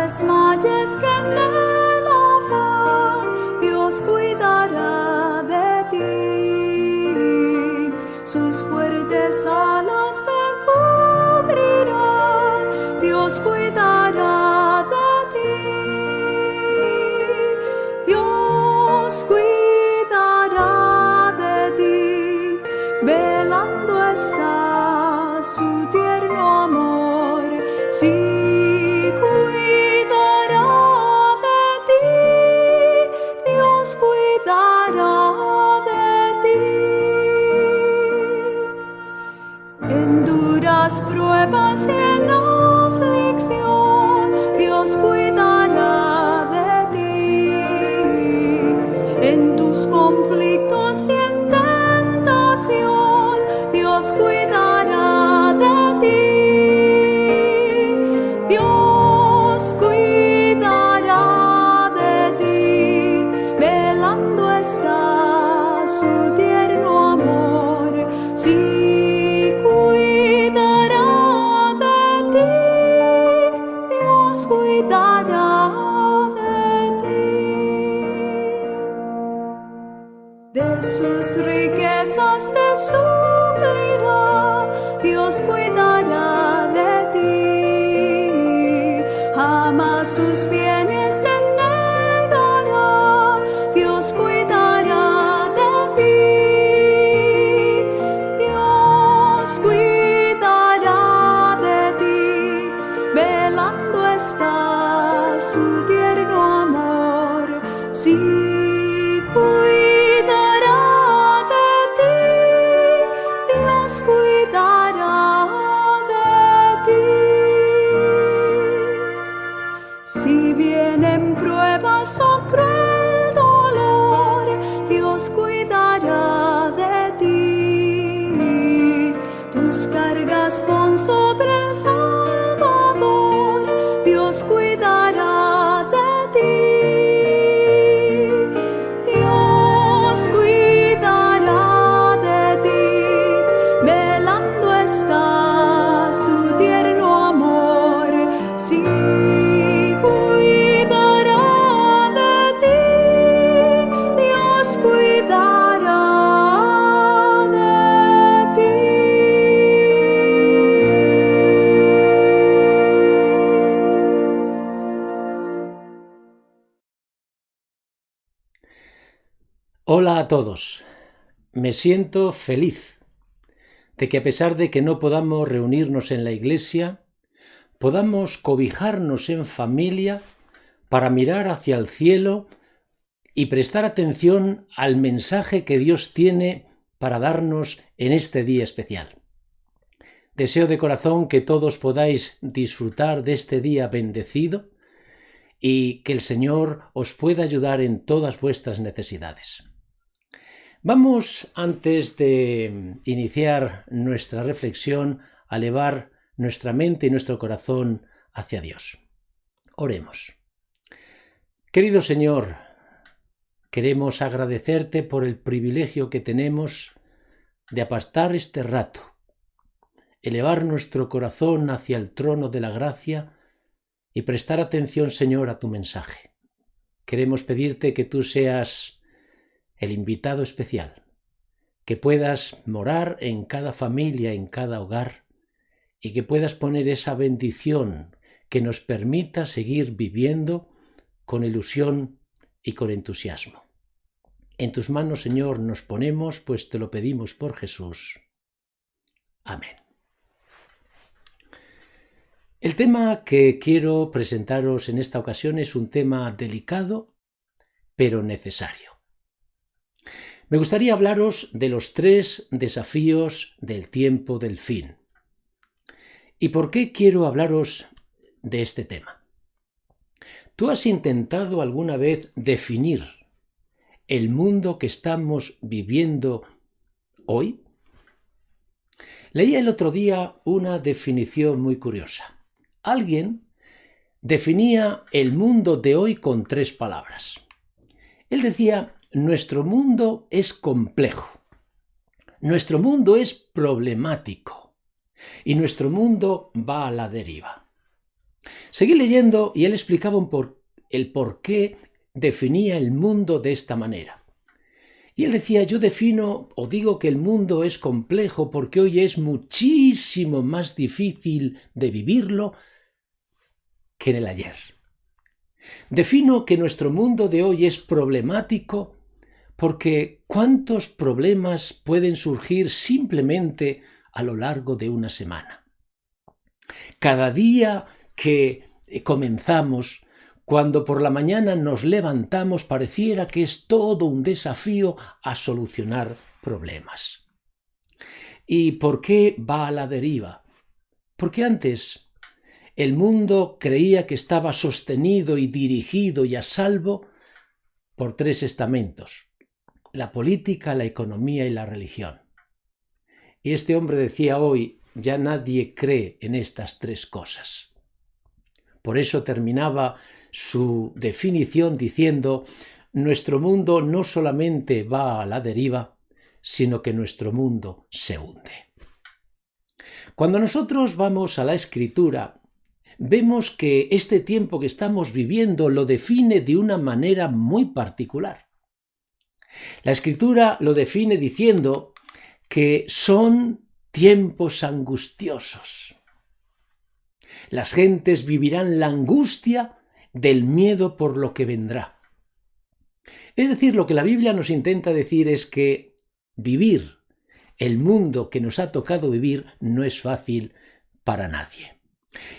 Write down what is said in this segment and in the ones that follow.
desmayes que en el afán Dios cuidará de ti. Sus fuertes alas te cubrirán, Dios cuidará de ti. Dios cuidará de ti, velando está su tierno amor. Sí, pruebas y en aflicción, Dios cuidará de ti. En tus conflictos y en tentación, Dios cuidará de ti. Dios cuidará de ti, velando está su tierno amor. Sí, cuidará de ti. sus bienes te negará, Dios cuidará de ti. Dios cuidará de ti, velando está su tierno amor. Sí, cuidará de ti, Dios cuidará de ti. Si vienen pruebas o cruel dolor, Dios cuidará de ti. Tus cargas pon sobre el Salvador, Dios cuidará de ti. Dios cuidará de ti, velando está su tierno amor. Sí, cuidará de ti, Dios cuidará de ti. Hola a todos. Me siento feliz de que a pesar de que no podamos reunirnos en la iglesia, podamos cobijarnos en familia para mirar hacia el cielo y prestar atención al mensaje que Dios tiene para darnos en este día especial. Deseo de corazón que todos podáis disfrutar de este día bendecido y que el Señor os pueda ayudar en todas vuestras necesidades. Vamos, antes de iniciar nuestra reflexión, a elevar nuestra mente y nuestro corazón hacia Dios. Oremos. Querido Señor, queremos agradecerte por el privilegio que tenemos de apartar este rato, elevar nuestro corazón hacia el trono de la gracia y prestar atención, Señor, a tu mensaje. Queremos pedirte que tú seas el invitado especial, que puedas morar en cada familia, en cada hogar, y que puedas poner esa bendición que nos permita seguir viviendo con ilusión y con entusiasmo. En tus manos, Señor, nos ponemos, pues te lo pedimos por Jesús. Amén. El tema que quiero presentaros en esta ocasión es un tema delicado, pero necesario. Me gustaría hablaros de los 3 desafíos del tiempo del fin. ¿Y por qué quiero hablaros de este tema? ¿Tú has intentado alguna vez definir el mundo que estamos viviendo hoy? Leí el otro día una definición muy curiosa. Alguien definía el mundo de hoy con 3 palabras. Él decía: nuestro mundo es complejo, nuestro mundo es problemático y nuestro mundo va a la deriva. Seguí leyendo y él explicaba el por qué definía el mundo de esta manera. Y él decía: yo defino o digo que el mundo es complejo porque hoy es muchísimo más difícil de vivirlo que en el ayer. Defino que nuestro mundo de hoy es problemático porque ¿cuántos problemas pueden surgir simplemente a lo largo de una semana? Cada día que comenzamos, cuando por la mañana nos levantamos, pareciera que es todo un desafío a solucionar problemas. ¿Y por qué va a la deriva? Porque antes el mundo creía que estaba sostenido y dirigido y a salvo por 3 estamentos: la política, la economía y la religión. Y este hombre decía hoy: ya nadie cree en estas 3 cosas. Por eso terminaba su definición diciendo: nuestro mundo no solamente va a la deriva, sino que nuestro mundo se hunde. Cuando nosotros vamos a la Escritura, vemos que este tiempo que estamos viviendo lo define de una manera muy particular. La Escritura lo define diciendo que son tiempos angustiosos. Las gentes vivirán la angustia del miedo por lo que vendrá. Es decir, lo que la Biblia nos intenta decir es que vivir el mundo que nos ha tocado vivir no es fácil para nadie.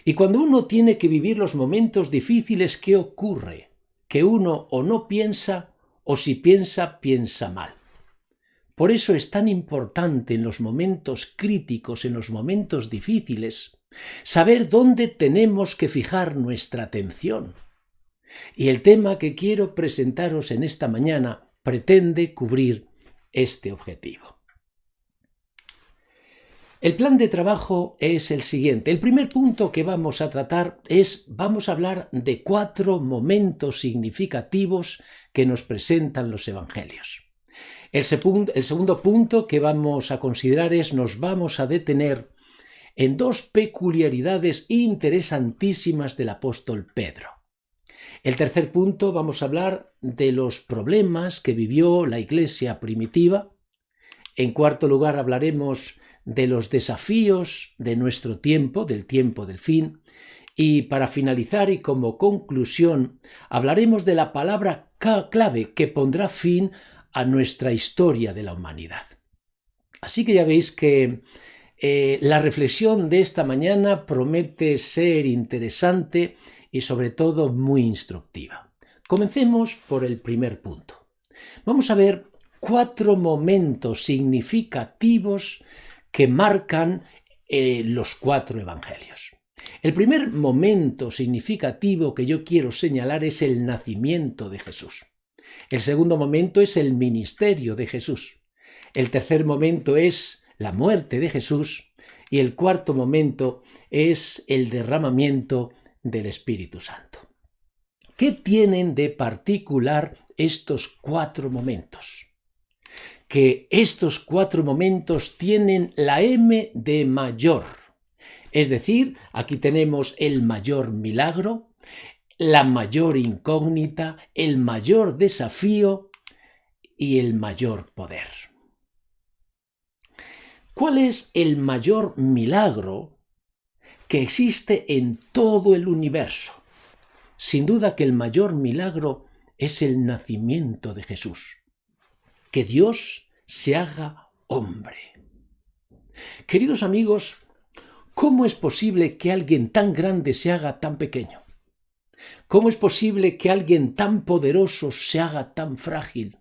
Y cuando uno tiene que vivir los momentos difíciles, ¿qué ocurre? Que uno o no piensa, o si piensa, piensa mal. Por eso es tan importante en los momentos críticos, en los momentos difíciles, saber dónde tenemos que fijar nuestra atención. Y el tema que quiero presentaros en esta mañana pretende cubrir este objetivo. El plan de trabajo es el siguiente. El primer punto que vamos a tratar vamos a hablar de 4 momentos significativos que nos presentan los evangelios. El segundo punto que vamos a considerar nos vamos a detener en 2 peculiaridades interesantísimas del apóstol Pedro. El tercer punto vamos a hablar de los problemas que vivió la iglesia primitiva. En cuarto lugar hablaremos de los desafíos de nuestro tiempo, del tiempo del fin. Y para finalizar y como conclusión, hablaremos de la palabra clave que pondrá fin a nuestra historia de la humanidad. Así que ya veis que la reflexión de esta mañana promete ser interesante y sobre todo muy instructiva. Comencemos por el primer punto. Vamos a ver 4 momentos significativos que marcan los 4 evangelios. El primer momento significativo que yo quiero señalar es el nacimiento de Jesús. El segundo momento es el ministerio de Jesús. El tercer momento es la muerte de Jesús. Y el cuarto momento es el derramamiento del Espíritu Santo. ¿Qué tienen de particular estos 4 momentos? Que estos 4 momentos tienen la M de mayor. Es decir, aquí tenemos el mayor milagro, la mayor incógnita, el mayor desafío y el mayor poder. ¿Cuál es el mayor milagro que existe en todo el universo? Sin duda que el mayor milagro es el nacimiento de Jesús. Que Dios se haga hombre. Queridos amigos, ¿cómo es posible que alguien tan grande se haga tan pequeño? ¿Cómo es posible que alguien tan poderoso se haga tan frágil?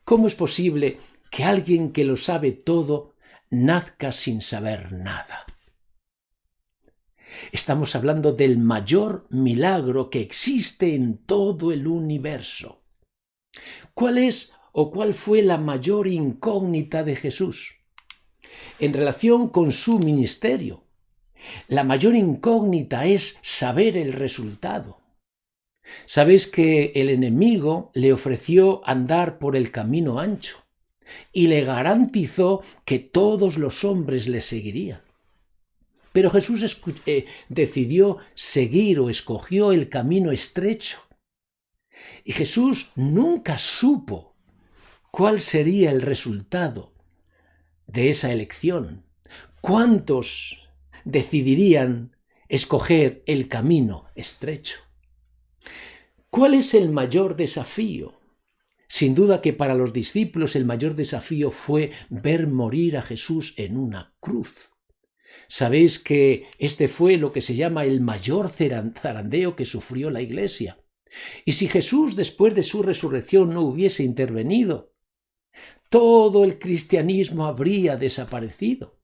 ¿Cómo es posible que alguien que lo sabe todo nazca sin saber nada? Estamos hablando del mayor milagro que existe en todo el universo. ¿Cuál es o cuál fue la mayor incógnita de Jesús? En relación con su ministerio, la mayor incógnita es saber el resultado. Sabéis que el enemigo le ofreció andar por el camino ancho y le garantizó que todos los hombres le seguirían. Pero Jesús decidió seguir o escogió el camino estrecho. Y Jesús nunca supo cuál sería el resultado de esa elección. ¿Cuántos decidirían escoger el camino estrecho? ¿Cuál es el mayor desafío? Sin duda que para los discípulos el mayor desafío fue ver morir a Jesús en una cruz. Sabéis que este fue lo que se llama el mayor zarandeo que sufrió la Iglesia. Y si Jesús después de su resurrección no hubiese intervenido, todo el cristianismo habría desaparecido.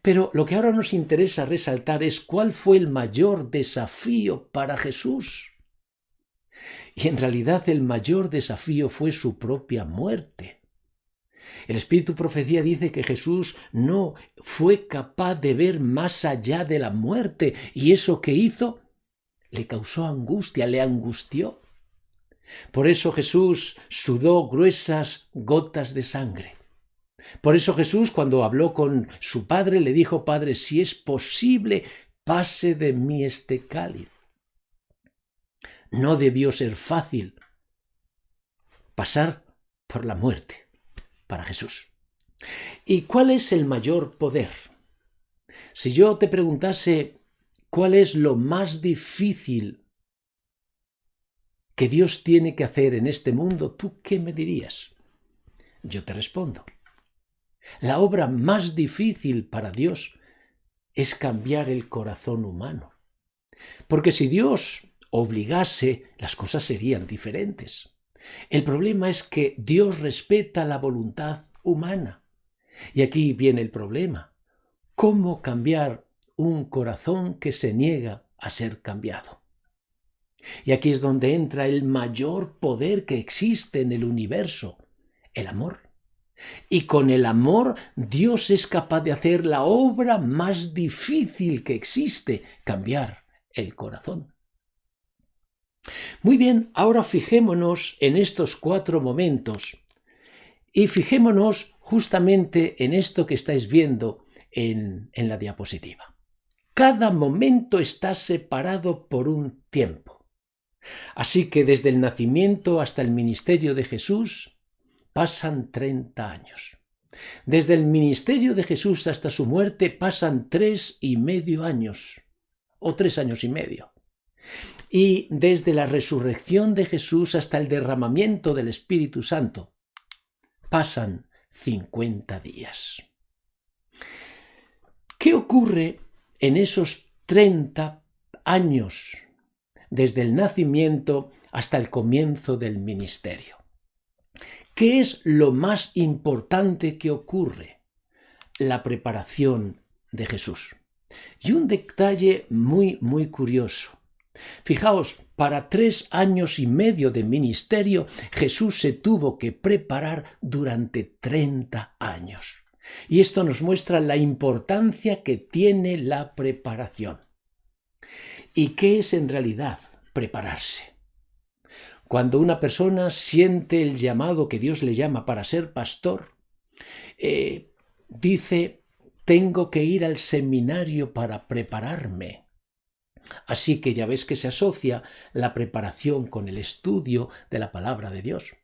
Pero lo que ahora nos interesa resaltar es cuál fue el mayor desafío para Jesús. Y en realidad el mayor desafío fue su propia muerte. El Espíritu Profecía dice que Jesús no fue capaz de ver más allá de la muerte, y eso que hizo le causó angustia, le angustió. Por eso Jesús sudó gruesas gotas de sangre. Por eso Jesús, cuando habló con su Padre, le dijo: Padre, si es posible, pase de mí este cáliz. No debió ser fácil pasar por la muerte para Jesús. ¿Y cuál es el mayor poder? Si yo te preguntase cuál es lo más difícil que Dios tiene que hacer en este mundo, ¿tú qué me dirías? Yo te respondo. La obra más difícil para Dios es cambiar el corazón humano. Porque si Dios obligase, las cosas serían diferentes. El problema es que Dios respeta la voluntad humana. Y aquí viene el problema. ¿Cómo cambiar un corazón que se niega a ser cambiado? Y aquí es donde entra el mayor poder que existe en el universo, el amor. Y con el amor Dios es capaz de hacer la obra más difícil que existe, cambiar el corazón. Muy bien, ahora fijémonos en estos 4 momentos y fijémonos justamente en esto que estáis viendo en la diapositiva. Cada momento está separado por un tiempo. Así que desde el nacimiento hasta el ministerio de Jesús pasan 30 años. Desde el ministerio de Jesús hasta su muerte pasan 3,5 años, o 3 años y medio. Y desde la resurrección de Jesús hasta el derramamiento del Espíritu Santo pasan 50 días. ¿Qué ocurre en esos 30 años desde el nacimiento hasta el comienzo del ministerio? ¿Qué es lo más importante que ocurre? La preparación de Jesús. Y un detalle muy curioso. Fijaos, para 3 años y medio de ministerio, Jesús se tuvo que preparar durante 30 años. Y esto nos muestra la importancia que tiene la preparación. ¿Y qué es en realidad prepararse? Cuando una persona siente el llamado que Dios le llama para ser pastor, dice, tengo que ir al seminario para prepararme. Así que ya ves que se asocia la preparación con el estudio de la palabra de Dios.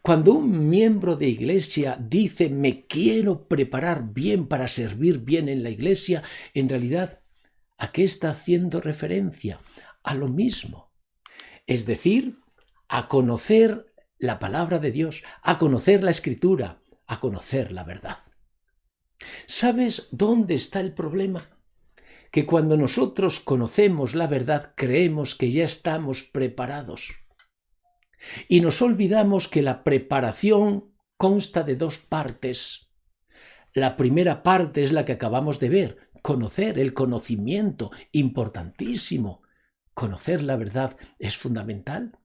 Cuando un miembro de iglesia dice, me quiero preparar bien para servir bien en la iglesia, en realidad, ¿a qué está haciendo referencia? A lo mismo. Es decir, a conocer la palabra de Dios, a conocer la Escritura, a conocer la verdad. ¿Sabes dónde está el problema? Que cuando nosotros conocemos la verdad, creemos que ya estamos preparados. Y nos olvidamos que la preparación consta de 2 partes. La primera parte es la que acabamos de ver, conocer, el conocimiento, importantísimo. Conocer la verdad es fundamental.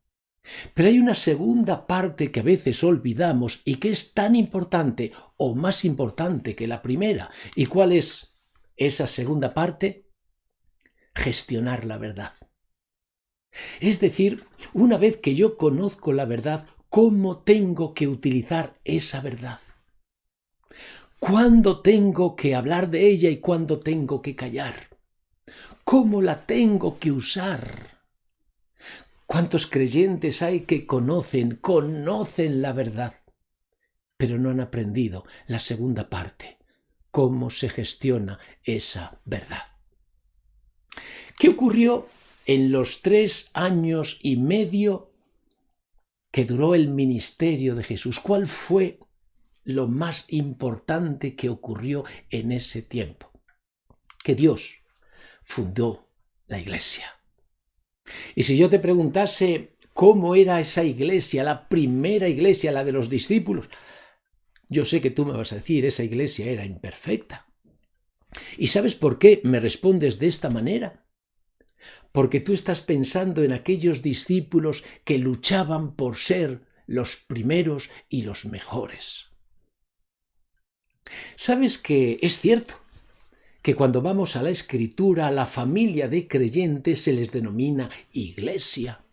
Pero hay una segunda parte que a veces olvidamos y que es tan importante o más importante que la primera. ¿Y cuál es esa segunda parte? Gestionar la verdad. Es decir, una vez que yo conozco la verdad, ¿cómo tengo que utilizar esa verdad? ¿Cuándo tengo que hablar de ella y cuándo tengo que callar? ¿Cómo la tengo que usar? ¿Cuántos creyentes hay que conocen la verdad, pero no han aprendido la segunda parte? ¿Cómo se gestiona esa verdad? ¿Qué ocurrió en los 3 años y medio que duró el ministerio de Jesús? ¿Cuál fue lo más importante que ocurrió en ese tiempo? Que Dios fundó la iglesia. Y si yo te preguntase cómo era esa iglesia, la primera iglesia, la de los discípulos, yo sé que tú me vas a decir, esa iglesia era imperfecta. ¿Y sabes por qué me respondes de esta manera? Porque tú estás pensando en aquellos discípulos que luchaban por ser los primeros y los mejores. ¿Sabes que es cierto que cuando vamos a la Escritura, a la familia de creyentes se les denomina iglesia?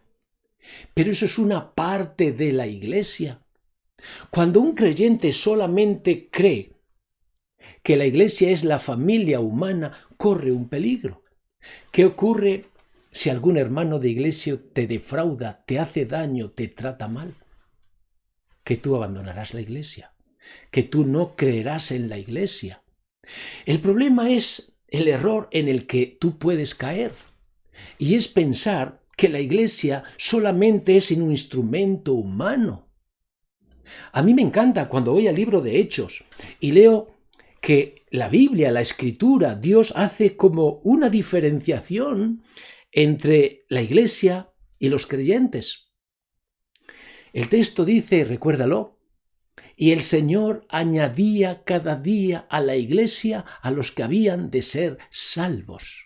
Pero eso es una parte de la iglesia. Cuando un creyente solamente cree que la iglesia es la familia humana, corre un peligro. ¿Qué ocurre si algún hermano de iglesia te defrauda, te hace daño, te trata mal? Que tú abandonarás la iglesia, que tú no creerás en la iglesia. El problema es el error en el que tú puedes caer, y es pensar que la Iglesia solamente es un instrumento humano. A mí me encanta cuando voy al libro de Hechos y leo que la Biblia, la Escritura, Dios hace como una diferenciación entre la Iglesia y los creyentes. El texto dice, recuérdalo, y el Señor añadía cada día a la Iglesia a los que habían de ser salvos.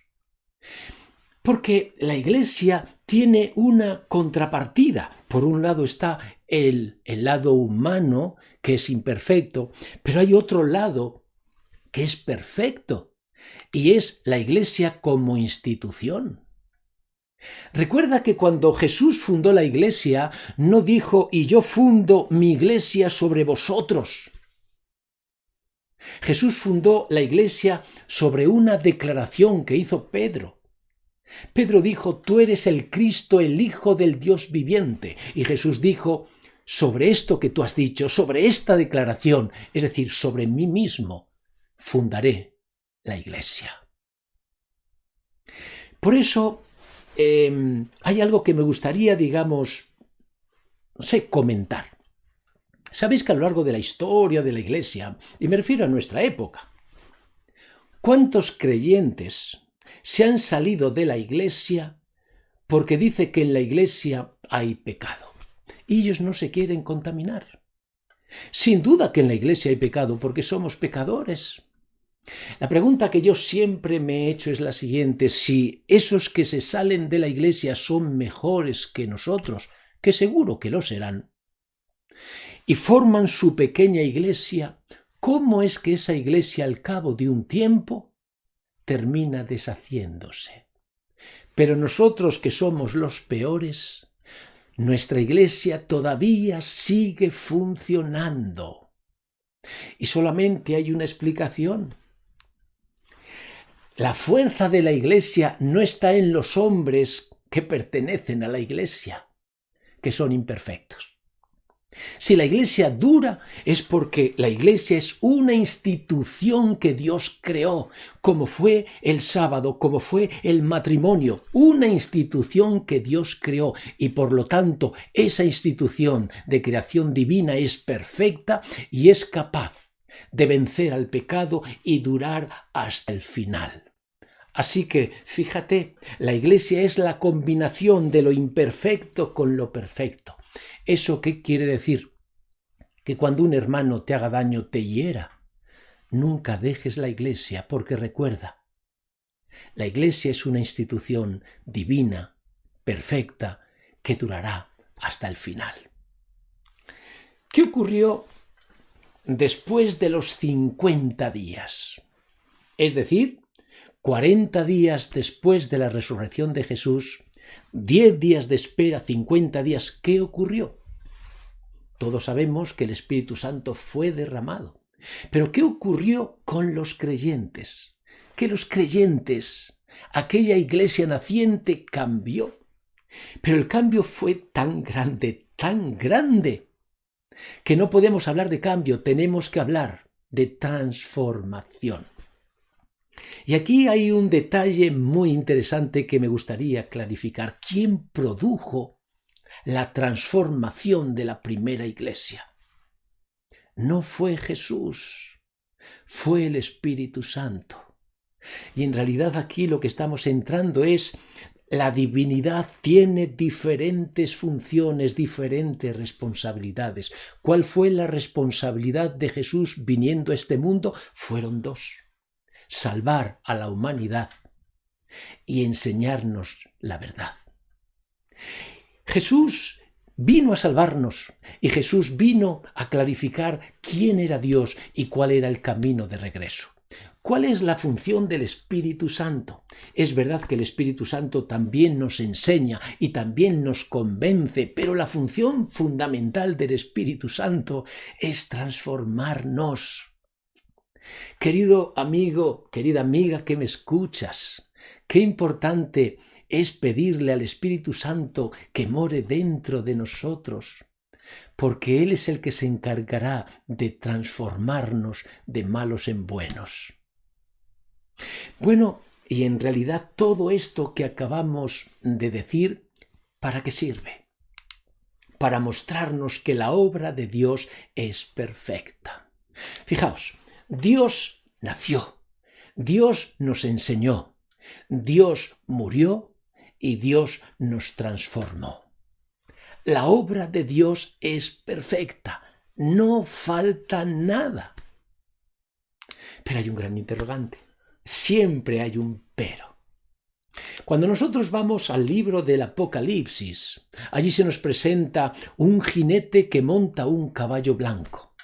Porque la Iglesia tiene una contrapartida. Por un lado está el lado humano, que es imperfecto, pero hay otro lado que es perfecto, y es la Iglesia como institución. Recuerda que cuando Jesús fundó la Iglesia, no dijo, y yo fundo mi Iglesia sobre vosotros. Jesús fundó la Iglesia sobre una declaración que hizo Pedro. Pedro dijo, tú eres el Cristo, el Hijo del Dios viviente. Y Jesús dijo, sobre esto que tú has dicho, sobre esta declaración, es decir, sobre mí mismo, fundaré la Iglesia. Por eso, hay algo que me gustaría, comentar. Sabéis que a lo largo de la historia de la Iglesia, y me refiero a nuestra época, ¿cuántos creyentes se han salido de la Iglesia porque dice que en la Iglesia hay pecado? Y ellos no se quieren contaminar. Sin duda que en la Iglesia hay pecado porque somos pecadores. La pregunta que yo siempre me he hecho es la siguiente: si esos que se salen de la Iglesia son mejores que nosotros, que seguro que lo serán, y forman su pequeña iglesia, ¿cómo es que esa iglesia al cabo de un tiempo termina deshaciéndose? Pero nosotros que somos los peores, nuestra iglesia todavía sigue funcionando. Y solamente hay una explicación. La fuerza de la iglesia no está en los hombres que pertenecen a la iglesia, que son imperfectos. Si la iglesia dura es porque la iglesia es una institución que Dios creó, como fue el sábado, como fue el matrimonio, una institución que Dios creó, y por lo tanto esa institución de creación divina es perfecta y es capaz de vencer al pecado y durar hasta el final. Así que, fíjate, la iglesia es la combinación de lo imperfecto con lo perfecto. ¿Eso qué quiere decir? Que cuando un hermano te haga daño, te hiera, nunca dejes la iglesia, porque recuerda, la iglesia es una institución divina, perfecta, que durará hasta el final. ¿Qué ocurrió después de los 50 días? Es decir, 40 días después de la resurrección de Jesús, 10 días de espera, 50 días, ¿qué ocurrió? Todos sabemos que el Espíritu Santo fue derramado. Pero ¿qué ocurrió con los creyentes? Que los creyentes, aquella iglesia naciente, cambió. Pero el cambio fue tan grande, que no podemos hablar de cambio, tenemos que hablar de transformación. Y aquí hay un detalle muy interesante que me gustaría clarificar. ¿Quién produjo la transformación de la primera iglesia? No fue Jesús, fue el Espíritu Santo. Y en realidad aquí lo que estamos entrando es: la divinidad tiene diferentes funciones, diferentes responsabilidades. ¿Cuál fue la responsabilidad de Jesús viniendo a este mundo? Fueron dos: salvar a la humanidad y enseñarnos la verdad. Jesús vino a salvarnos y Jesús vino a clarificar quién era Dios y cuál era el camino de regreso. ¿Cuál es la función del Espíritu Santo? Es verdad que el Espíritu Santo también nos enseña y también nos convence, pero la función fundamental del Espíritu Santo es transformarnos. Querido amigo, querida amiga que me escuchas, qué importante es pedirle al Espíritu Santo que more dentro de nosotros, porque Él es el que se encargará de transformarnos de malos en buenos. Bueno, y en realidad todo esto que acabamos de decir ¿para qué sirve? Para mostrarnos que la obra de Dios es perfecta. Fijaos, Dios nació, Dios nos enseñó, Dios murió y Dios nos transformó. La obra de Dios es perfecta, no falta nada. Pero hay un gran interrogante, siempre hay un pero. Cuando nosotros vamos al libro del Apocalipsis, allí se nos presenta un jinete que monta un caballo blanco.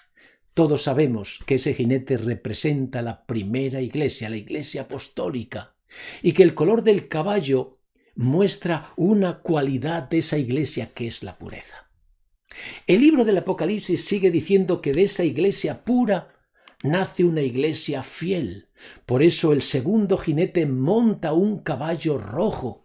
Todos sabemos que ese jinete representa la primera iglesia, la iglesia apostólica, y que el color del caballo muestra una cualidad de esa iglesia que es la pureza. El libro del Apocalipsis sigue diciendo que de esa iglesia pura nace una iglesia fiel. Por eso el segundo jinete monta un caballo rojo,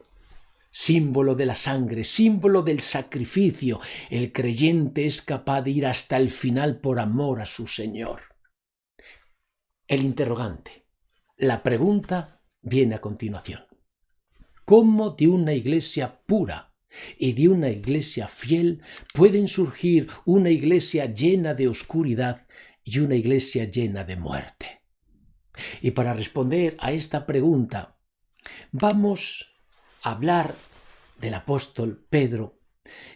símbolo de la sangre, símbolo del sacrificio. El creyente es capaz de ir hasta el final por amor a su Señor. El interrogante, la pregunta viene a continuación. ¿Cómo de una iglesia pura y de una iglesia fiel pueden surgir una iglesia llena de oscuridad y una iglesia llena de muerte? Y para responder a esta pregunta, vamos a hablar del apóstol Pedro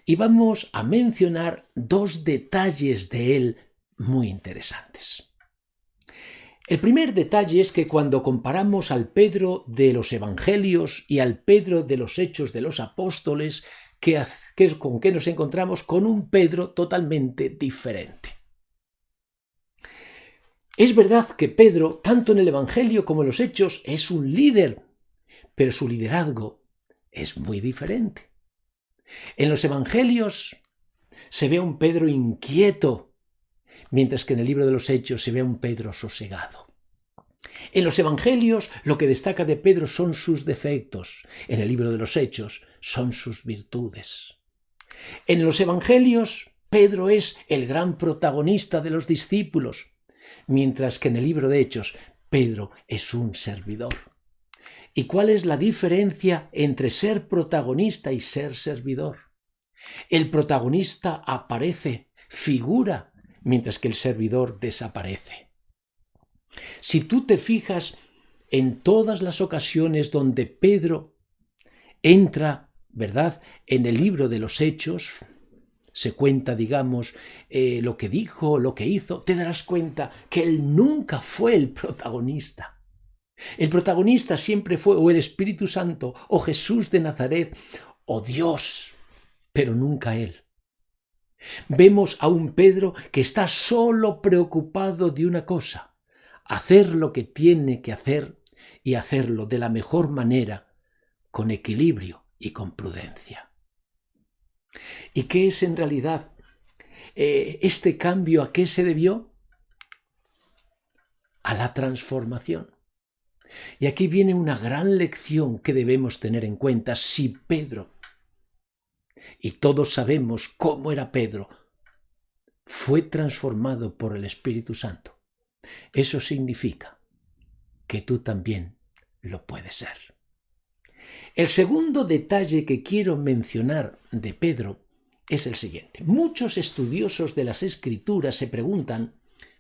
y vamos a mencionar dos detalles de él muy interesantes. El primer detalle es que cuando comparamos al Pedro de los Evangelios y al Pedro de los Hechos de los Apóstoles, ¿con qué nos encontramos? Con un Pedro totalmente diferente. Es verdad que Pedro, tanto en el Evangelio como en los Hechos, es un líder, pero su liderazgo es muy diferente. En los Evangelios se ve a un Pedro inquieto, mientras que en el libro de los Hechos se ve a un Pedro sosegado. En los Evangelios lo que destaca de Pedro son sus defectos, en el libro de los Hechos son sus virtudes. En los Evangelios Pedro es el gran protagonista de los discípulos, mientras que en el libro de Hechos Pedro es un servidor. ¿Y cuál es la diferencia entre ser protagonista y ser servidor? El protagonista aparece, figura, mientras que el servidor desaparece. Si tú te fijas en todas las ocasiones donde Pedro entra, ¿verdad?, en el libro de los Hechos, se cuenta, digamos, lo que dijo, lo que hizo, te darás cuenta que él nunca fue el protagonista. El protagonista siempre fue o el Espíritu Santo, o Jesús de Nazaret, o Dios, pero nunca él. Vemos a un Pedro que está solo preocupado de una cosa, hacer lo que tiene que hacer y hacerlo de la mejor manera, con equilibrio y con prudencia. ¿Y qué es en realidad este cambio? ¿A qué se debió? A la transformación. Y aquí viene una gran lección que debemos tener en cuenta. Si Pedro, y todos sabemos cómo era Pedro, fue transformado por el Espíritu Santo, eso significa que tú también lo puedes ser. El segundo detalle que quiero mencionar de Pedro es el siguiente. Muchos estudiosos de las Escrituras se preguntan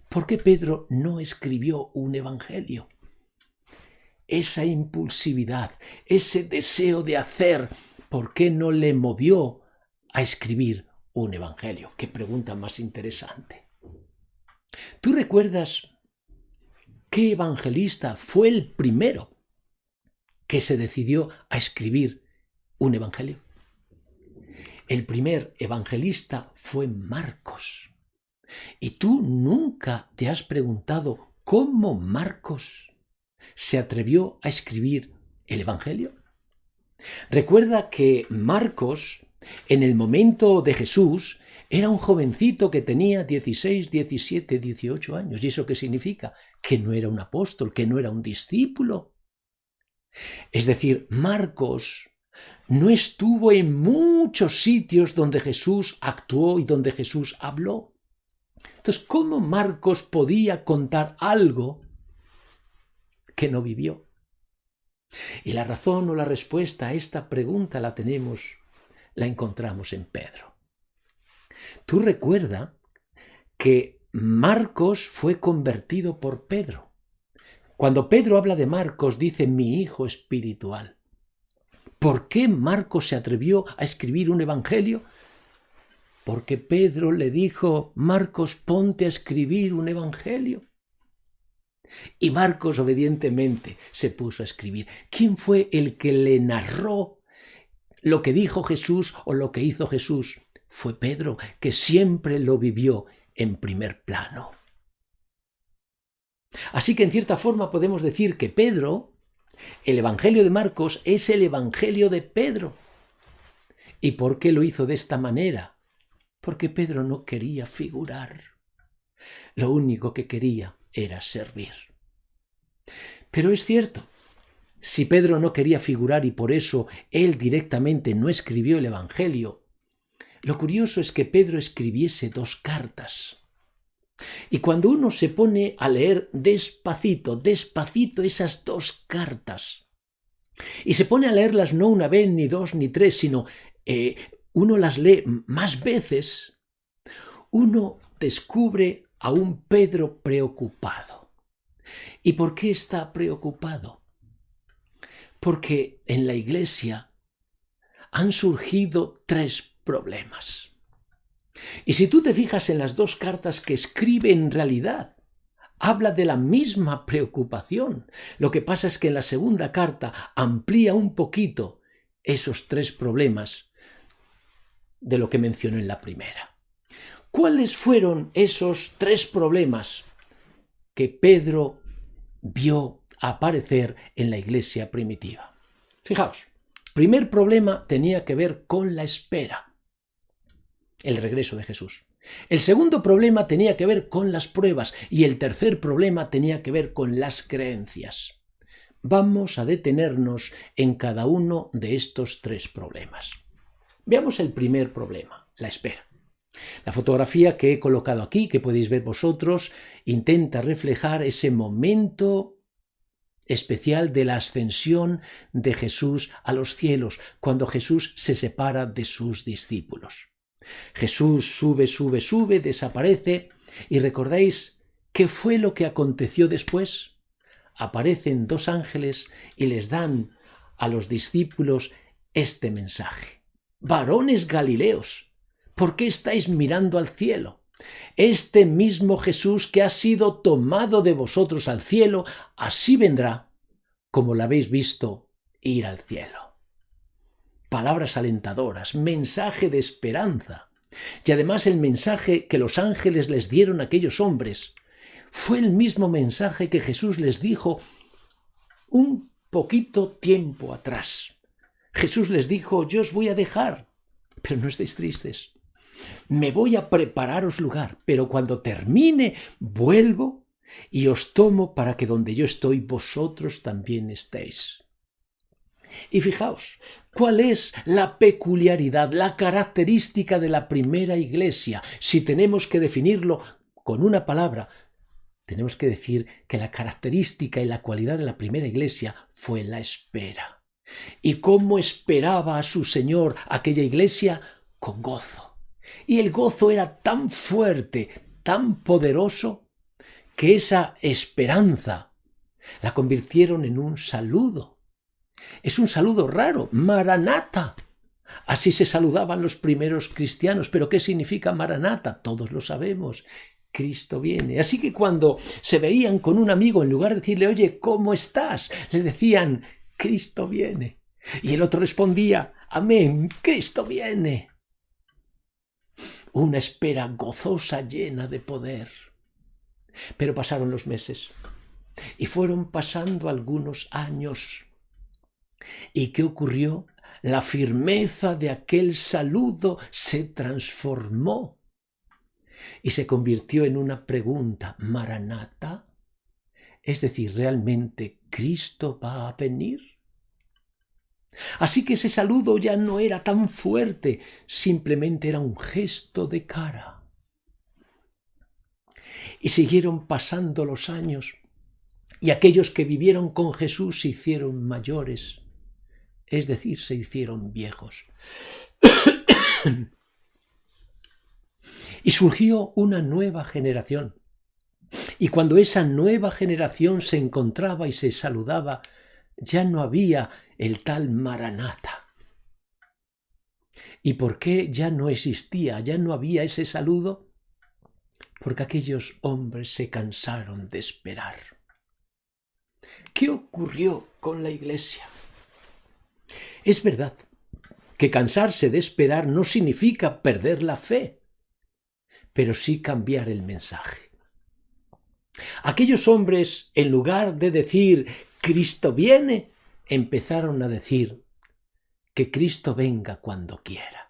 ¿por qué Pedro no escribió un evangelio? Esa impulsividad, ese deseo de hacer, ¿por qué no le movió a escribir un evangelio? Qué pregunta más interesante. ¿Tú recuerdas qué evangelista fue el primero que se decidió a escribir un evangelio? El primer evangelista fue Marcos. ¿Y tú nunca te has preguntado cómo Marcos se atrevió a escribir el evangelio? Recuerda que Marcos, en el momento de Jesús, era un jovencito que tenía 16, 17, 18 años. ¿Y eso qué significa? Que no era un apóstol, que no era un discípulo. Es decir, Marcos no estuvo en muchos sitios donde Jesús actuó y donde Jesús habló. Entonces, ¿cómo Marcos podía contar algo que no vivió? Y la razón o la respuesta a esta pregunta la tenemos la encontramos en Pedro. Tú recuerda que Marcos fue convertido por Pedro. Cuando Pedro habla de Marcos, dice mi hijo espiritual. ¿Por qué Marcos se atrevió a escribir un evangelio? Porque Pedro le dijo, Marcos, ponte a escribir un evangelio. Y Marcos obedientemente se puso a escribir. ¿Quién fue el que le narró lo que dijo Jesús o lo que hizo Jesús? Fue Pedro, que siempre lo vivió en primer plano. Así que en cierta forma podemos decir que Pedro, el Evangelio de Marcos, es el Evangelio de Pedro. ¿Y por qué lo hizo de esta manera? Porque Pedro no quería figurar. Lo único que quería era servir. Pero es cierto, si Pedro no quería figurar y por eso él directamente no escribió el Evangelio, lo curioso es que Pedro escribiese 2 cartas. Y cuando uno se pone a leer despacito esas 2 cartas, y se pone a leerlas no una vez, ni 2, ni 3, sino uno las lee más veces, uno descubre a un Pedro preocupado. ¿Y por qué está preocupado? Porque en la iglesia han surgido 3 problemas. Y si tú te fijas en las 2 cartas que escribe, en realidad habla de la misma preocupación. Lo que pasa es que en la segunda carta amplía un poquito esos 3 problemas de lo que mencionó en la primera. ¿Cuáles fueron esos 3 problemas que Pedro vio aparecer en la iglesia primitiva? Fijaos, primer problema tenía que ver con la espera, el regreso de Jesús. El segundo problema tenía que ver con las pruebas y el tercer problema tenía que ver con las creencias. Vamos a detenernos en cada uno de estos 3 problemas. Veamos el primer problema, la espera. La fotografía que he colocado aquí, que podéis ver vosotros, intenta reflejar ese momento especial de la ascensión de Jesús a los cielos, cuando Jesús se separa de sus discípulos. Jesús sube, desaparece, y ¿recordáis qué fue lo que aconteció después? Aparecen 2 ángeles y les dan a los discípulos este mensaje. Varones Galileos, ¿por qué estáis mirando al cielo? Este mismo Jesús que ha sido tomado de vosotros al cielo, así vendrá, como lo habéis visto ir al cielo. Palabras alentadoras, mensaje de esperanza. Y además el mensaje que los ángeles les dieron a aquellos hombres fue el mismo mensaje que Jesús les dijo un poquito tiempo atrás. Jesús les dijo, yo os voy a dejar, pero no estéis tristes. Me voy a prepararos lugar, pero cuando termine vuelvo y os tomo para que donde yo estoy vosotros también estéis. Y fijaos, ¿cuál es la peculiaridad, la característica de la primera iglesia? Si tenemos que definirlo con una palabra, tenemos que decir que la característica y la cualidad de la primera iglesia fue la espera. ¿Y cómo esperaba a su Señor aquella iglesia? Con gozo. Y el gozo era tan fuerte, tan poderoso, que esa esperanza la convirtieron en un saludo. Es un saludo raro, Maranata. Así se saludaban los primeros cristianos. ¿Pero qué significa Maranata? Todos lo sabemos. Cristo viene. Así que cuando se veían con un amigo, en lugar de decirle, oye, ¿cómo estás?, le decían, Cristo viene. Y el otro respondía, amén, Cristo viene. Una espera gozosa, llena de poder. Pero pasaron los meses y fueron pasando algunos años. ¿Y qué ocurrió? La firmeza de aquel saludo se transformó y se convirtió en una pregunta, ¿Maranata? Es decir, ¿realmente Cristo va a venir? Así que ese saludo ya no era tan fuerte, simplemente era un gesto de cara. Y siguieron pasando los años, y aquellos que vivieron con Jesús se hicieron mayores, es decir, se hicieron viejos. Y surgió una nueva generación. Y cuando esa nueva generación se encontraba y se saludaba, ya no había el tal Maranata. ¿Y por qué ya no existía, ya no había ese saludo? Porque aquellos hombres se cansaron de esperar. ¿Qué ocurrió con la Iglesia? Es verdad que cansarse de esperar no significa perder la fe, pero sí cambiar el mensaje. Aquellos hombres, en lugar de decir Cristo viene, empezaron a decir que Cristo venga cuando quiera.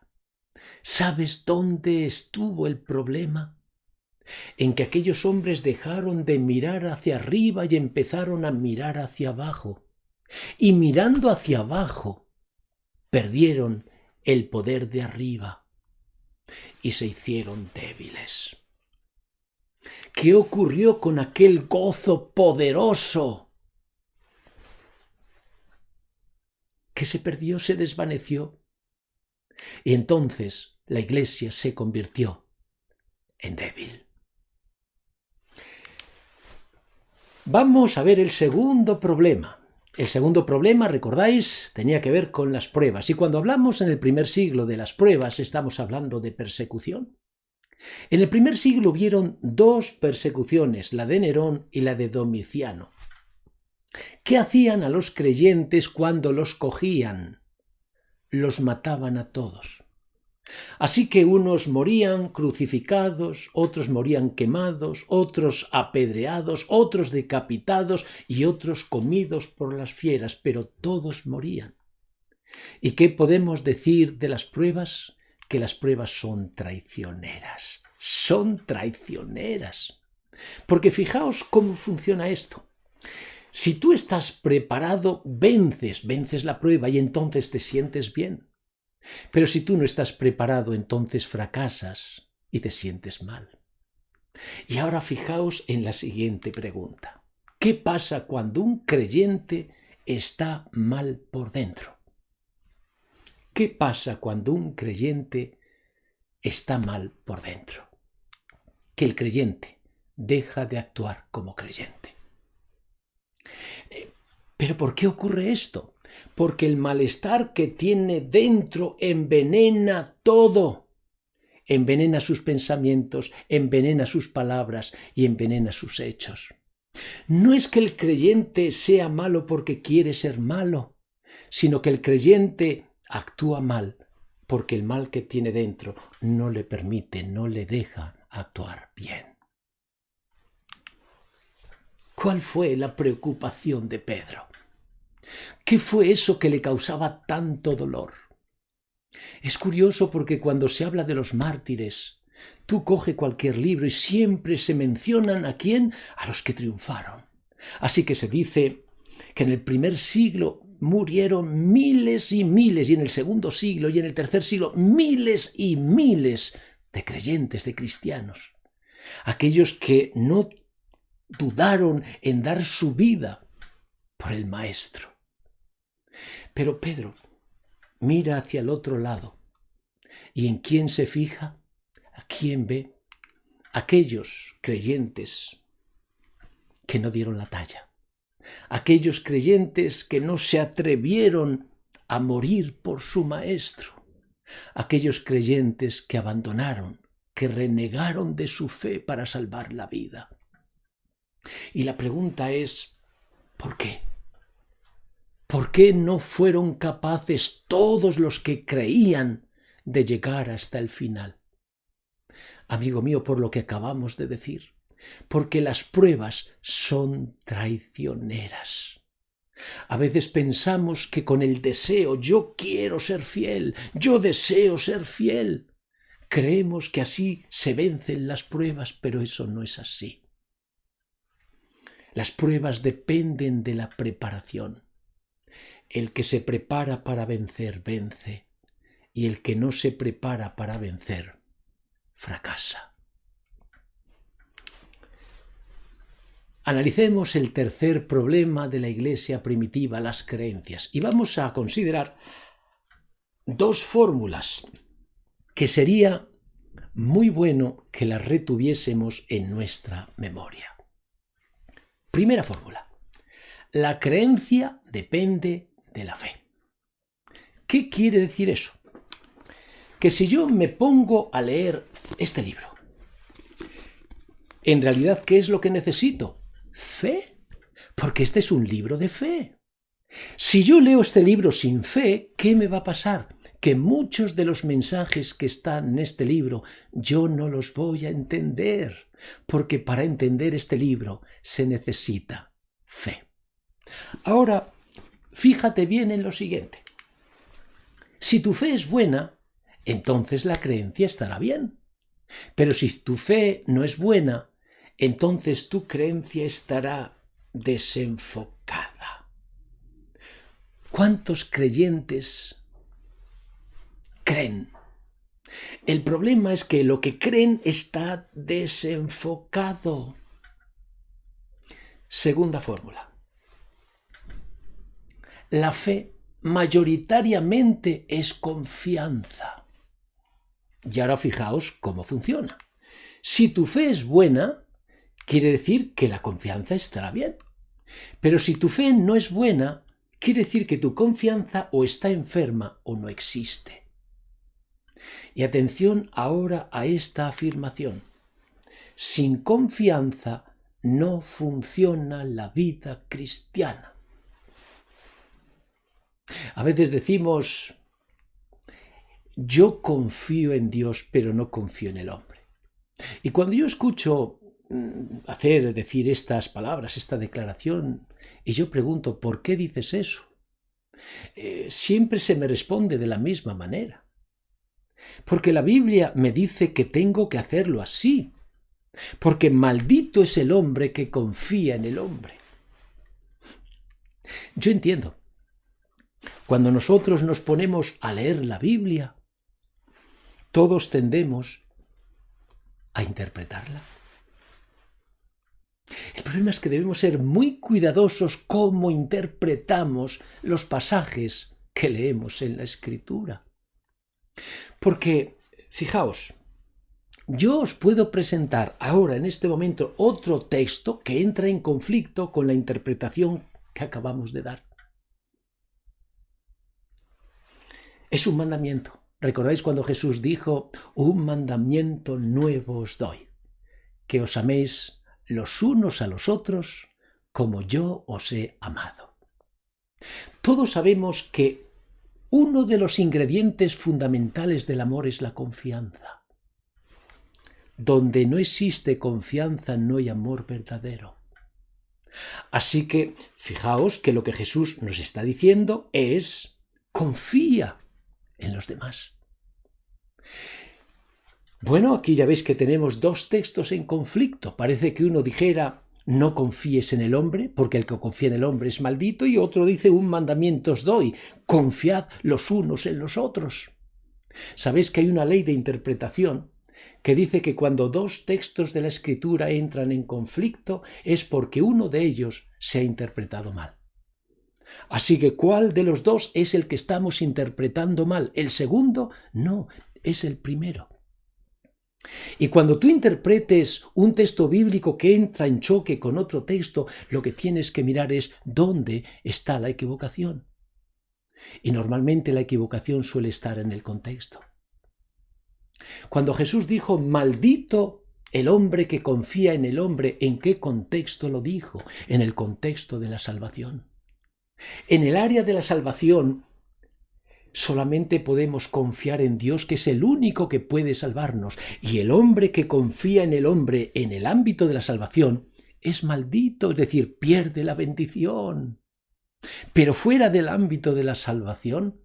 ¿Sabes dónde estuvo el problema? En que aquellos hombres dejaron de mirar hacia arriba y empezaron a mirar hacia abajo. Y mirando hacia abajo, perdieron el poder de arriba y se hicieron débiles. ¿Qué ocurrió con aquel gozo poderoso? Que se perdió, se desvaneció. Y entonces la Iglesia se convirtió en débil. Vamos a ver el segundo problema. El segundo problema, recordáis, tenía que ver con las pruebas. Y cuando hablamos en el primer siglo de las pruebas, estamos hablando de persecución. En el primer siglo hubieron dos persecuciones, la de Nerón y la de Domiciano. ¿Qué hacían a los creyentes cuando los cogían? Los mataban a todos. Así que unos morían crucificados, otros morían quemados, otros apedreados, otros decapitados y otros comidos por las fieras, pero todos morían. ¿Y qué podemos decir de las pruebas? Que las pruebas son traicioneras. Son traicioneras. Porque fijaos cómo funciona esto. Si tú estás preparado, vences la prueba y entonces te sientes bien. Pero si tú no estás preparado, entonces fracasas y te sientes mal. Y ahora fijaos en la siguiente pregunta. ¿Qué pasa cuando un creyente está mal por dentro? ¿Qué pasa cuando un creyente está mal por dentro? Que el creyente deja de actuar como creyente. ¿Pero por qué ocurre esto? Porque el malestar que tiene dentro envenena todo. Envenena sus pensamientos, envenena sus palabras y envenena sus hechos. No es que el creyente sea malo porque quiere ser malo, sino que el creyente actúa mal porque el mal que tiene dentro no le permite, no le deja actuar bien. ¿Cuál fue la preocupación de Pedro? ¿Qué fue eso que le causaba tanto dolor? Es curioso porque cuando se habla de los mártires, tú coge cualquier libro y siempre se mencionan ¿a quién? A los que triunfaron. Así que se dice que en el primer siglo murieron miles y miles, y en el segundo siglo y en el tercer siglo miles y miles de creyentes, de cristianos. Aquellos que no dudaron en dar su vida por el Maestro. Pero Pedro mira hacia el otro lado. ¿Y en quién se fija? ¿A quién ve? Aquellos creyentes que no dieron la talla. Aquellos creyentes que no se atrevieron a morir por su Maestro. Aquellos creyentes que abandonaron, que renegaron de su fe para salvar la vida. Y la pregunta es, ¿por qué? ¿Por qué no fueron capaces todos los que creían de llegar hasta el final? Amigo mío, por lo que acabamos de decir, porque las pruebas son traicioneras. A veces pensamos que con el deseo, yo quiero ser fiel, yo deseo ser fiel, creemos que así se vencen las pruebas, pero eso no es así. Las pruebas dependen de la preparación. El que se prepara para vencer, vence, y el que no se prepara para vencer, fracasa. Analicemos el tercer problema de la Iglesia primitiva, las creencias, y vamos a considerar dos fórmulas que sería muy bueno que las retuviésemos en nuestra memoria. Primera fórmula. La creencia depende de la fe. ¿Qué quiere decir eso? Que si yo me pongo a leer este libro, en realidad, ¿qué es lo que necesito? Fe, porque este es un libro de fe. Si yo leo este libro sin fe, ¿qué me va a pasar? Que muchos de los mensajes que están en este libro yo no los voy a entender, porque para entender este libro se necesita fe. Ahora, fíjate bien en lo siguiente. Si tu fe es buena, entonces la creencia estará bien. Pero si tu fe no es buena, entonces tu creencia estará desenfocada. ¿Cuántos creyentes creen? El problema es que lo que creen está desenfocado. Segunda fórmula. La fe mayoritariamente es confianza. Y ahora fijaos cómo funciona. Si tu fe es buena, quiere decir que la confianza estará bien. Pero si tu fe no es buena, quiere decir que tu confianza o está enferma o no existe. Y atención ahora a esta afirmación. Sin confianza no funciona la vida cristiana. A veces decimos, yo confío en Dios, pero no confío en el hombre. Y cuando yo escucho decir estas palabras, esta declaración, y yo pregunto, ¿por qué dices eso? Siempre se me responde de la misma manera. Porque la Biblia me dice que tengo que hacerlo así. Porque maldito es el hombre que confía en el hombre. Yo entiendo. Cuando nosotros nos ponemos a leer la Biblia, todos tendemos a interpretarla. El problema es que debemos ser muy cuidadosos cómo interpretamos los pasajes que leemos en la Escritura. Porque, fijaos, yo os puedo presentar ahora en este momento otro texto que entra en conflicto con la interpretación que acabamos de dar. Es un mandamiento. ¿Recordáis cuando Jesús dijo, un mandamiento nuevo os doy, que os améis los unos a los otros como yo os he amado? Todos sabemos que uno de los ingredientes fundamentales del amor es la confianza. Donde no existe confianza no hay amor verdadero. Así que fijaos que lo que Jesús nos está diciendo es, confía en los demás. Bueno, aquí ya veis que tenemos dos textos en conflicto. Parece que uno dijera, no confíes en el hombre, porque el que confía en el hombre es maldito, y otro dice, un mandamiento os doy, confiad los unos en los otros. Sabéis que hay una ley de interpretación que dice que cuando dos textos de la Escritura entran en conflicto es porque uno de ellos se ha interpretado mal. Así que, ¿cuál de los dos es el que estamos interpretando mal? ¿El segundo? No, es el primero. Y cuando tú interpretes un texto bíblico que entra en choque con otro texto, lo que tienes que mirar es dónde está la equivocación. Y normalmente la equivocación suele estar en el contexto. Cuando Jesús dijo, maldito el hombre que confía en el hombre, ¿en qué contexto lo dijo? En el contexto de la salvación. En el área de la salvación solamente podemos confiar en Dios, que es el único que puede salvarnos. Y el hombre que confía en el hombre en el ámbito de la salvación es maldito, es decir, pierde la bendición. Pero fuera del ámbito de la salvación,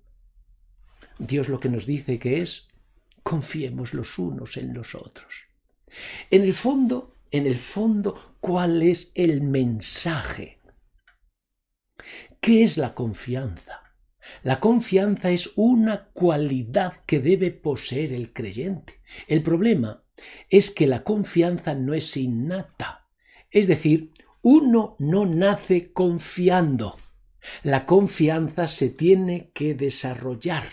Dios lo que nos dice que es, confiemos los unos en los otros. En el fondo, ¿cuál es el mensaje? ¿Qué es la confianza? La confianza es una cualidad que debe poseer el creyente. El problema es que la confianza no es innata. Es decir, uno no nace confiando. La confianza se tiene que desarrollar.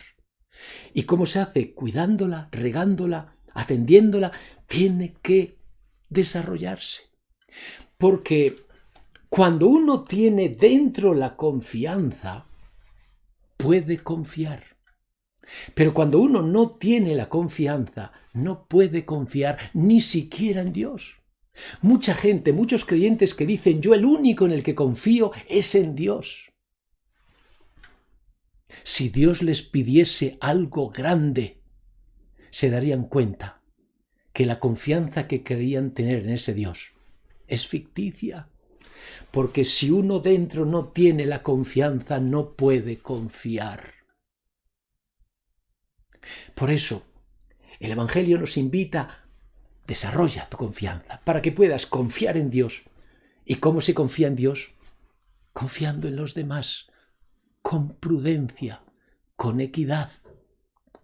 ¿Y cómo se hace? Cuidándola, regándola, atendiéndola. Tiene que desarrollarse. Porque cuando uno tiene dentro la confianza, puede confiar. Pero cuando uno no tiene la confianza, no puede confiar ni siquiera en Dios. Mucha gente, muchos creyentes que dicen, yo el único en el que confío es en Dios. Si Dios les pidiese algo grande, se darían cuenta que la confianza que creían tener en ese Dios es ficticia. Porque si uno dentro no tiene la confianza, no puede confiar. Por eso, el Evangelio nos invita, desarrolla tu confianza para que puedas confiar en Dios. ¿Y cómo se confía en Dios? Confiando en los demás, con prudencia, con equidad,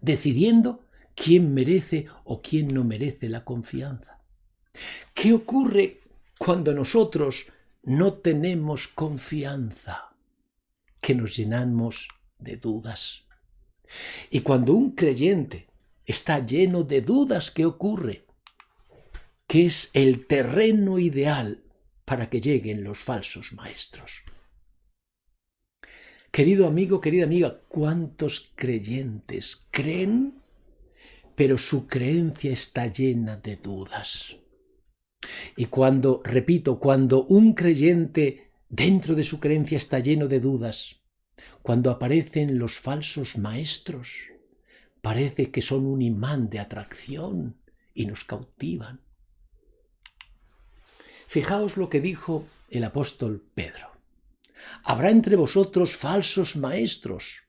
decidiendo quién merece o quién no merece la confianza. ¿Qué ocurre cuando nosotros no tenemos confianza? Que nos llenamos de dudas. Y cuando un creyente está lleno de dudas, ¿qué ocurre? Que es el terreno ideal para que lleguen los falsos maestros. Querido amigo, querida amiga, ¿cuántos creyentes creen, pero su creencia está llena de dudas? Y cuando, repito, cuando un creyente dentro de su creencia está lleno de dudas, cuando aparecen los falsos maestros, parece que son un imán de atracción y nos cautivan. Fijaos lo que dijo el apóstol Pedro. Habrá entre vosotros falsos maestros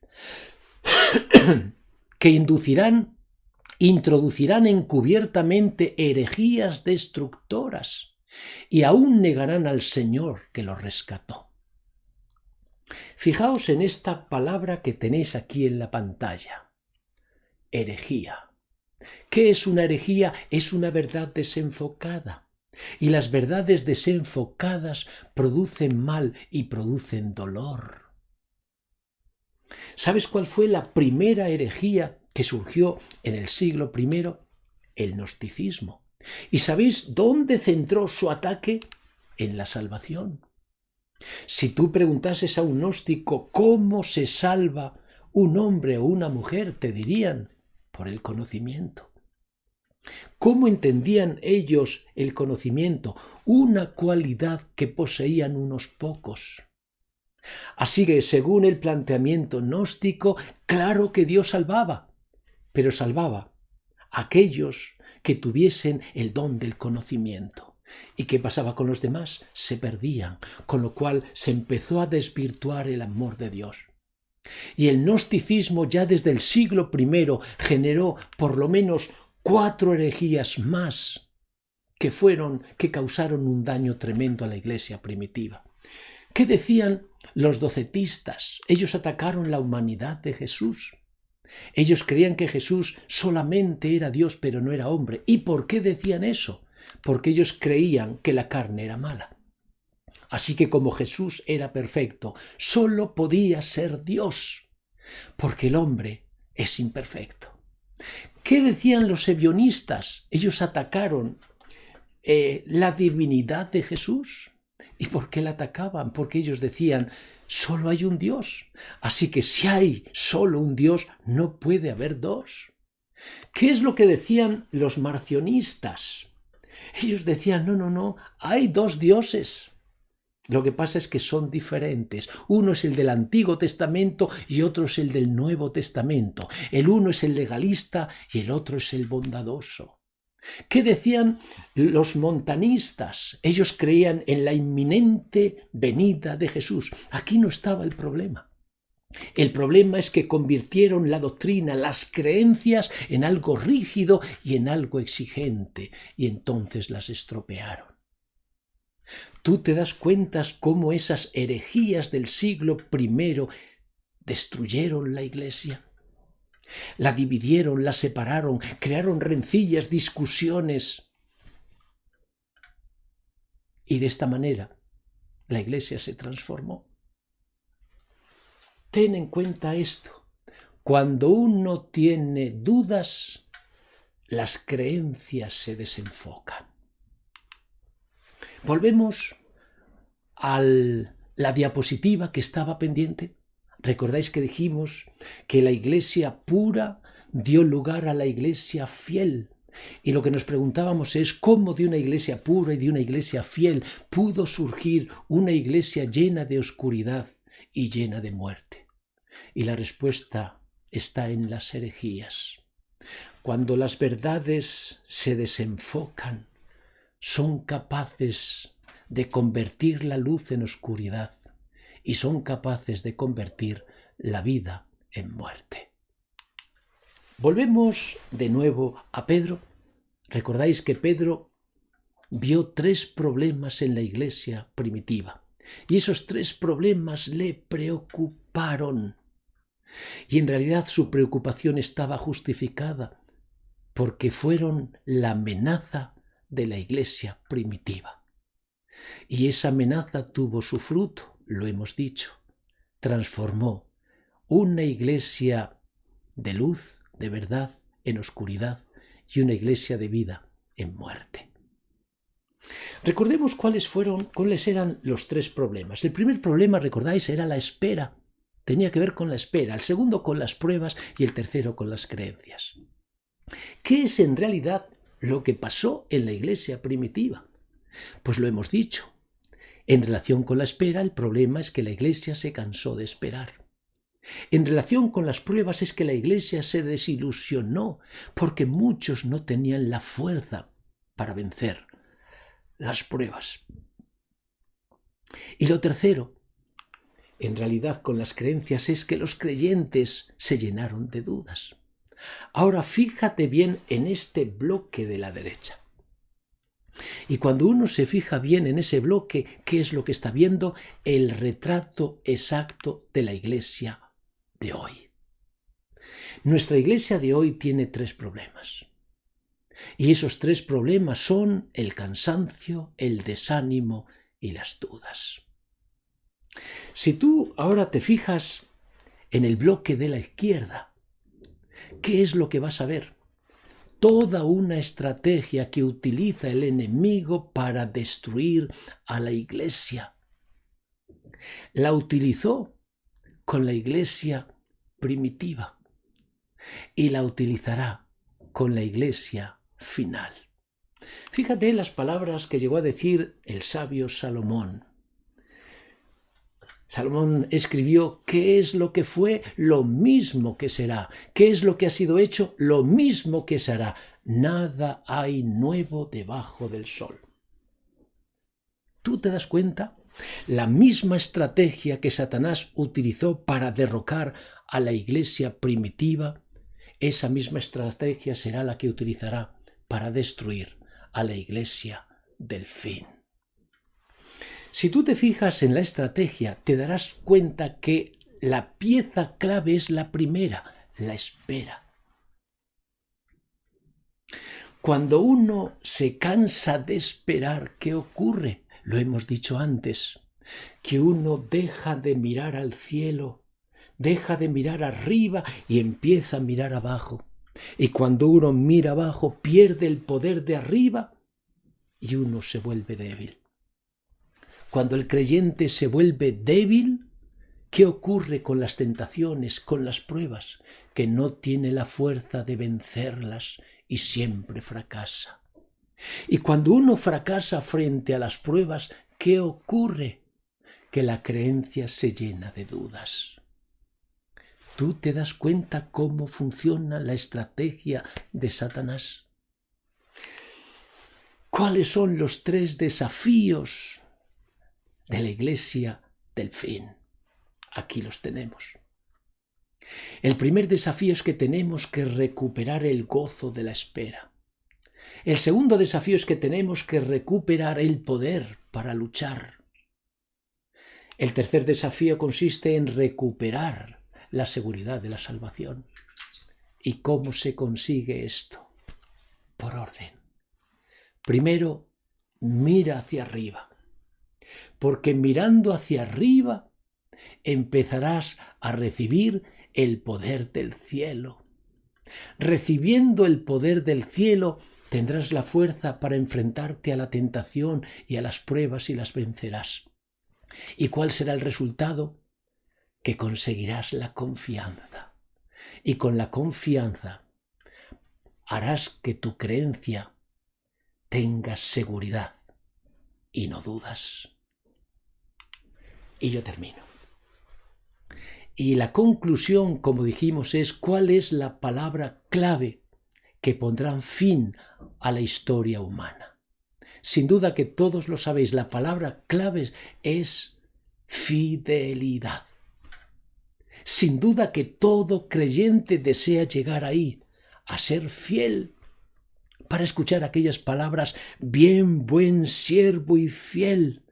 que introducirán encubiertamente herejías destructoras y aún negarán al Señor que los rescató. Fijaos en esta palabra que tenéis aquí en la pantalla. Herejía. ¿Qué es una herejía? Es una verdad desenfocada. Y las verdades desenfocadas producen mal y producen dolor. ¿Sabes cuál fue la primera herejía que surgió en el siglo I? El gnosticismo. ¿Y sabéis dónde centró su ataque? En la salvación. Si tú preguntases a un gnóstico cómo se salva un hombre o una mujer, te dirían, por el conocimiento. ¿Cómo entendían ellos el conocimiento? Una cualidad que poseían unos pocos. Así que, según el planteamiento gnóstico, claro que Dios salvaba, pero salvaba a aquellos que tuviesen el don del conocimiento. ¿Y qué pasaba con los demás? Se perdían, con lo cual se empezó a desvirtuar el amor de Dios. Y el gnosticismo ya desde el siglo I generó por lo menos 4 herejías más que causaron un daño tremendo a la iglesia primitiva. ¿Qué decían los docetistas? Ellos atacaron la humanidad de Jesús. Ellos creían que Jesús solamente era Dios, pero no era hombre. ¿Y por qué decían eso? Porque ellos creían que la carne era mala. Así que como Jesús era perfecto, solo podía ser Dios, porque el hombre es imperfecto. ¿Qué decían los ebionistas? Ellos atacaron la divinidad de Jesús. ¿Y por qué la atacaban? Porque ellos decían, solo hay un Dios. Así que si hay solo un Dios, no puede haber dos. ¿Qué es lo que decían los marcionistas? Ellos decían, no, hay 2 dioses. Lo que pasa es que son diferentes. Uno es el del Antiguo Testamento y otro es el del Nuevo Testamento. El uno es el legalista y el otro es el bondadoso. ¿Qué decían los montanistas? Ellos creían en la inminente venida de Jesús. Aquí no estaba el problema. El problema es que convirtieron la doctrina, las creencias, en algo rígido y en algo exigente, y entonces las estropearon. ¿Tú te das cuenta cómo esas herejías del siglo I destruyeron la iglesia? La dividieron, la separaron, crearon rencillas, discusiones. Y de esta manera la iglesia se transformó. Ten en cuenta esto. Cuando uno tiene dudas, las creencias se desenfocan. Volvemos a la diapositiva que estaba pendiente. ¿Recordáis que dijimos que la iglesia pura dio lugar a la iglesia fiel? Y lo que nos preguntábamos es cómo de una iglesia pura y de una iglesia fiel pudo surgir una iglesia llena de oscuridad y llena de muerte. Y la respuesta está en las herejías. Cuando las verdades se desenfocan, son capaces de convertir la luz en oscuridad y son capaces de convertir la vida en muerte. Volvemos de nuevo a Pedro. Recordáis que Pedro vio 3 problemas en la iglesia primitiva y esos 3 problemas le preocuparon. Y en realidad su preocupación estaba justificada porque fueron la amenaza de la iglesia primitiva. Y esa amenaza tuvo su fruto, lo hemos dicho. Transformó una iglesia de luz, de verdad, en oscuridad y una iglesia de vida en muerte. Recordemos cuáles eran los 3 problemas. El primer problema, recordáis, era la espera. Tenía que ver con la espera, el segundo con las pruebas y el tercero con las creencias. ¿Qué es en realidad lo que pasó en la iglesia primitiva? Pues lo hemos dicho. En relación con la espera, el problema es que la iglesia se cansó de esperar. En relación con las pruebas es que la iglesia se desilusionó porque muchos no tenían la fuerza para vencer las pruebas. Y lo tercero, en realidad con las creencias, es que los creyentes se llenaron de dudas. Ahora fíjate bien en este bloque de la derecha. Y cuando uno se fija bien en ese bloque, ¿qué es lo que está viendo? El retrato exacto de la iglesia de hoy. Nuestra iglesia de hoy tiene 3 problemas. Y esos 3 problemas son el cansancio, el desánimo y las dudas. Si tú ahora te fijas en el bloque de la izquierda, ¿qué es lo que vas a ver? Toda una estrategia que utiliza el enemigo para destruir a la iglesia. La utilizó con la iglesia primitiva y la utilizará con la iglesia final. Fíjate en las palabras que llegó a decir el sabio Salomón. Salomón escribió: ¿qué es lo que fue? Lo mismo que será. ¿Qué es lo que ha sido hecho? Lo mismo que será. Nada hay nuevo debajo del sol. ¿Tú te das cuenta? La misma estrategia que Satanás utilizó para derrocar a la iglesia primitiva, esa misma estrategia será la que utilizará para destruir a la iglesia del fin. Si tú te fijas en la estrategia, te darás cuenta que la pieza clave es la primera, la espera. Cuando uno se cansa de esperar, ¿qué ocurre? Lo hemos dicho antes, que uno deja de mirar al cielo, deja de mirar arriba y empieza a mirar abajo. Y cuando uno mira abajo, pierde el poder de arriba y uno se vuelve débil. Cuando el creyente se vuelve débil, ¿qué ocurre con las tentaciones, con las pruebas? Que no tiene la fuerza de vencerlas y siempre fracasa. Y cuando uno fracasa frente a las pruebas, ¿qué ocurre? Que la creencia se llena de dudas. ¿Tú te das cuenta cómo funciona la estrategia de Satanás? ¿Cuáles son los 3 desafíos de la iglesia del fin? Aquí los tenemos. El primer desafío es que tenemos que recuperar el gozo de la espera. El segundo desafío es que tenemos que recuperar el poder para luchar. El tercer desafío consiste en recuperar la seguridad de la salvación. ¿Y cómo se consigue esto? Por orden. Primero, mira hacia arriba, porque mirando hacia arriba empezarás a recibir el poder del cielo. Recibiendo el poder del cielo, tendrás la fuerza para enfrentarte a la tentación y a las pruebas y las vencerás. ¿Y cuál será el resultado? Que conseguirás la confianza. Y con la confianza harás que tu creencia tenga seguridad y no dudas. Y yo termino. Y la conclusión, como dijimos, es cuál es la palabra clave que pondrá fin a la historia humana. Sin duda que todos lo sabéis, la palabra clave es fidelidad. Sin duda que todo creyente desea llegar ahí, a ser fiel, para escuchar aquellas palabras: bien, buen siervo y fiel,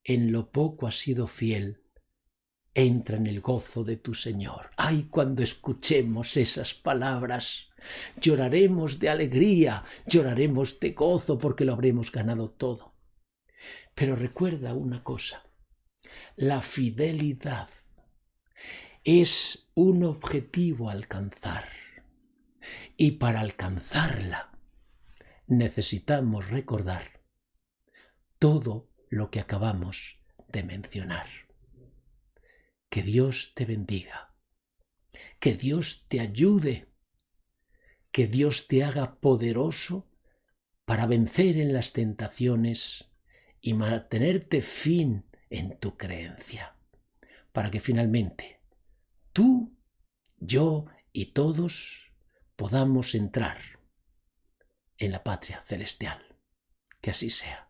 en lo poco has sido fiel, entra en el gozo de tu Señor. Ay, cuando escuchemos esas palabras, lloraremos de alegría, lloraremos de gozo, porque lo habremos ganado todo. Pero recuerda una cosa: la fidelidad es un objetivo a alcanzar, y para alcanzarla necesitamos recordar todo lo que acabamos de mencionar. Que Dios te bendiga, que Dios te ayude, que Dios te haga poderoso para vencer en las tentaciones y mantenerte firme en tu creencia, para que finalmente tú, yo y todos podamos entrar en la patria celestial. Que así sea.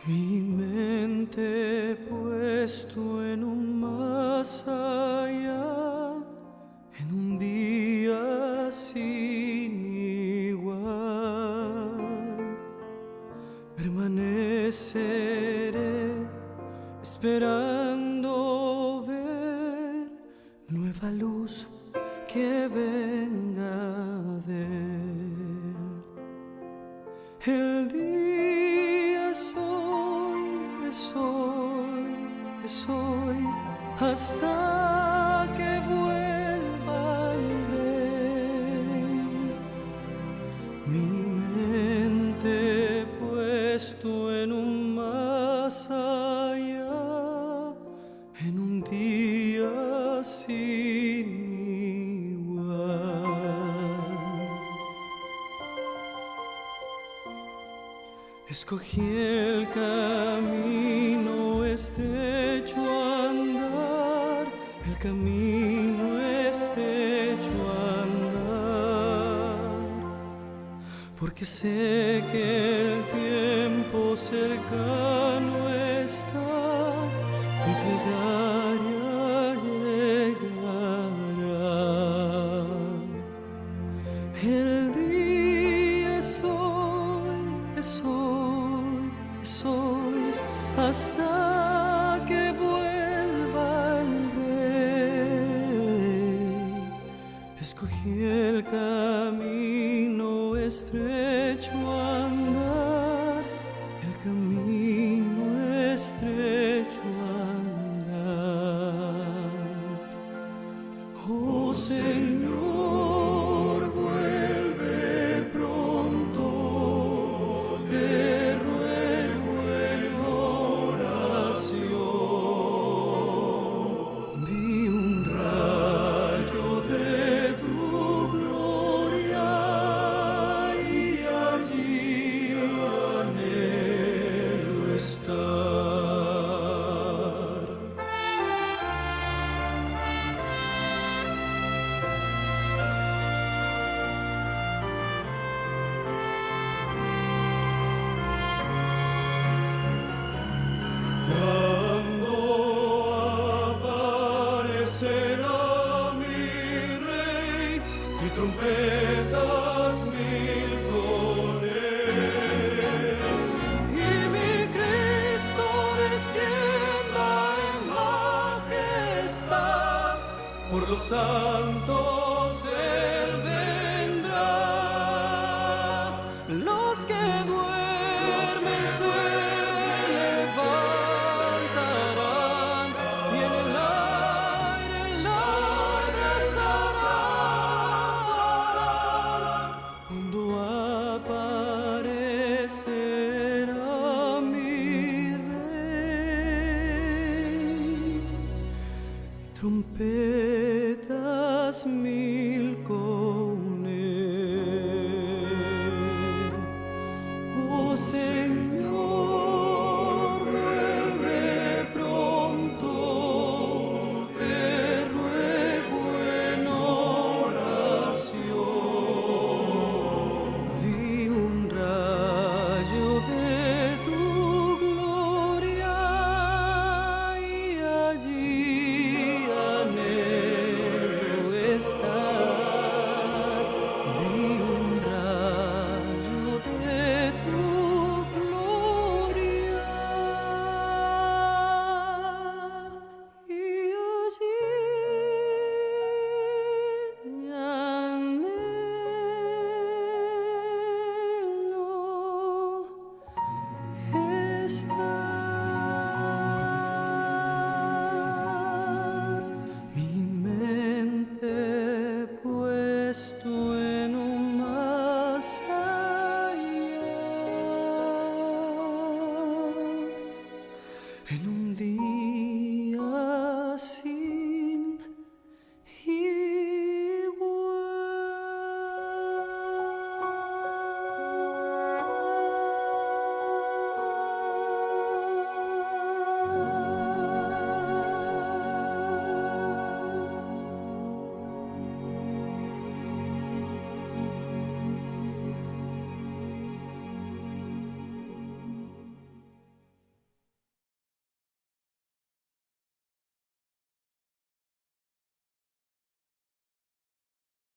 Mi mente puesto en un más allá, en un día sin igual, permaneceré esperando ver nueva luz que venga de él. El día es hoy, hasta que vuelva el Rey. Mi mente puesto en un más allá, en un día sin igual. Escogí el camino estrecho a andar, el camino estrecho a andar, porque sé que el tiempo cercano está, mi plegaria llegará. El día es hoy, hasta que vuelva el Rey. Escogí el camino estrecho a andar, el camino estrecho a andar. Oh Señor, vuelve pronto, te ruego en oración. Vi un rayo de tu gloria y allí anhelo estar. Cuando aparecerá mi Rey y trompetas mil con él, y mi Cristo descienda en majestad por los santos Él vendrá. Los que duermen se levantarán y en el aire la abrazarán. Cuando aparecerá mi Rey, trompetas mi